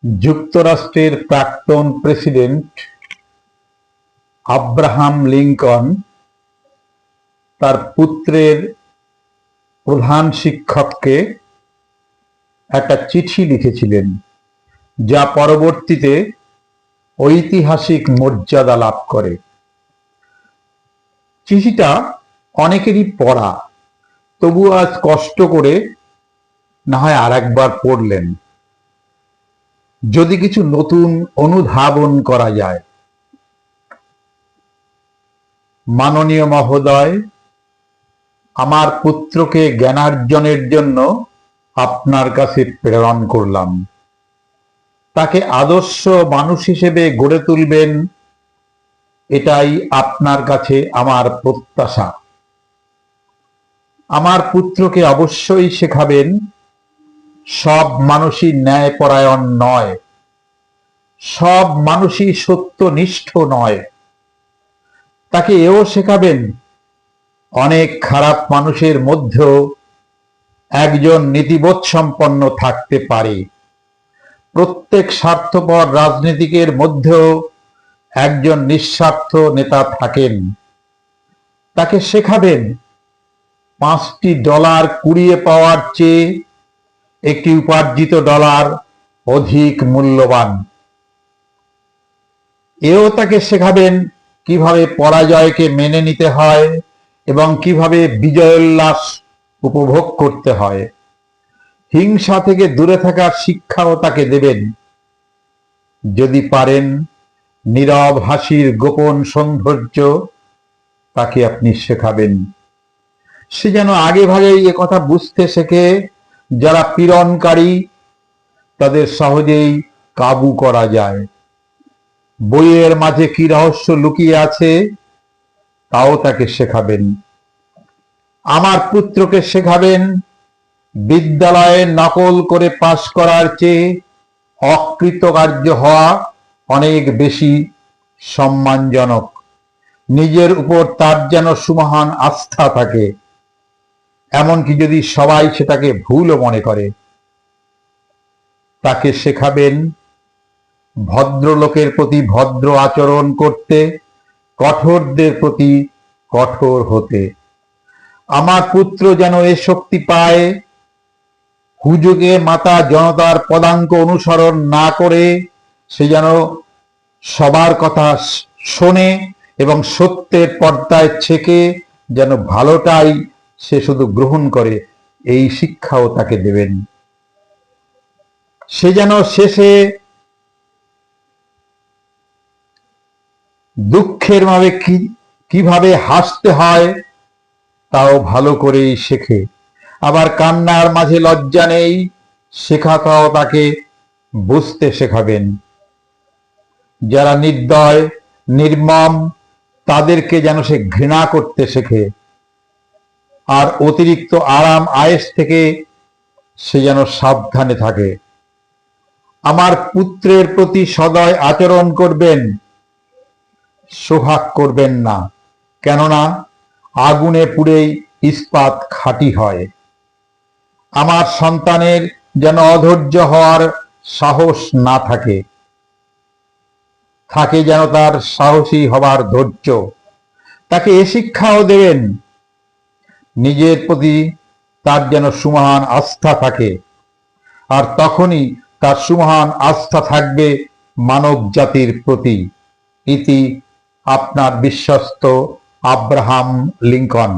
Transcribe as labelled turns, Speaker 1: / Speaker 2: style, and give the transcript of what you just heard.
Speaker 1: যুক্তরাষ্ট্রের প্রাক্তন president Abraham Lincoln তার পুত্রের প্রধান শিক্ষককে একটা চিঠি লিখেছিলেন, যা পরবর্তীতে ঐতিহাসিক মর্যাদা লাভ করে। চিঠিটা অনেকেরই পড়া, তবু আজ কষ্ট করে না হয় আর একবার পড়লেন, যদি কিছু নতুন অনুধাবন করা যায়। মাননীয় মহোদয়, আমার পুত্রকে জ্ঞানার্জনের জন্য আপনার কাছে প্রেরণ করলাম। তাকে আদর্শ মানুষ হিসেবে গড়ে তুলবেন, এটাই আপনার কাছে আমার প্রত্যাশা। আমার পুত্রকে অবশ্যই শেখাবেন সব মানুষই ন্যায়পরায়ণ নয়, সব মানুষই সত্যনিষ্ঠ নয়। তাকে এও শেখাবেন অনেক খারাপ মানুষের মধ্যেও একজন নীতিবোধ সম্পন্ন থাকতে পারে। প্রত্যেক স্বার্থপর রাজনীতিকের মধ্যেও একজন নিঃস্বার্থ নেতা থাকেন। তাকে শেখাবেন $5 কুড়িয়ে পাওয়ার চেয়ে একটি উপার্জিত ডলার অধিক মূল্যবান। এও তাকে শেখাবেন কিভাবে পরাজয়কে মেনে নিতে হয় এবং কিভাবে বিজয়োল্লাস উপভোগ করতে হয়। হিংসা থেকে দূরে থাকার শিক্ষাও তাকে দেবেন। যদি পারেন, নীরব হাসির গোপন সৌন্দর্য তাকে আপনি শেখাবেন। সে যেন আগে ভাগেই একথা বুঝতে শেখে, যারা পীড়নকারী তাদের সহজেই কাবু করা যায়। বইয়ের মাঝে কি রহস্য লুকিয়ে আছে তাও তাকে শেখাবেন। আমার পুত্রকে শেখাবেন বিদ্যালয়ে নকল করে পাশ করার চেয়ে অকৃতকার্য হওয়া অনেক বেশি সম্মানজনক। নিজের উপর তার যেন সুমহান আস্থা থাকে, এমনকি যদি সবাই সেটাকে ভুলও মনে করে। তাকে শেখাবেন ভদ্রলোকের প্রতি ভদ্র আচরণ করতে, কঠোরদের প্রতি কঠোর হতে। আমার পুত্র যেন এ শক্তি পায়, হুজুগে মাতা জনতার পদাঙ্ক অনুসরণ না করে সে যেন সবার কথা শোনে এবং সত্যের পর্দায় ছেকে যেন ভালোটাই সে শুধু গ্রহণ করে, এই শিক্ষাও তাকে দেবেন। সে যেন শেষে দুঃখের মাঝে কিভাবে হাসতে হয় তাও ভালো করেই শেখে। আবার কান্নার মাঝে লজ্জা নেই, শেখাটাও তাকে বুঝতে শেখাবেন। যারা নির্দয় নির্মম তাদেরকে যেন সে ঘৃণা করতে শেখে, আর অতিরিক্ত আরাম আয়েশ থেকে সে যেন সাবধানে থাকে। আমার পুত্রের প্রতি সদয় আচরণ করবেন, সোহাগ করবেন না, কেননা আগুনে পুড়েই ইস্পাত খাঁটি হয়। আমার সন্তানের যেন অধৈর্য হওয়ার সাহস না থাকে, থাকে যেন তার সাহসী হবার ধৈর্য। তাকে এ শিক্ষাও দেবেন নিজের প্রতি তার যেন সুমহান আস্থা থাকে, আর তখনই তার সুমহান আস্থা থাকবে মানব জাতির প্রতি। ইতি আপনার বিশ্বস্ত আব্রাহাম লিঙ্কন।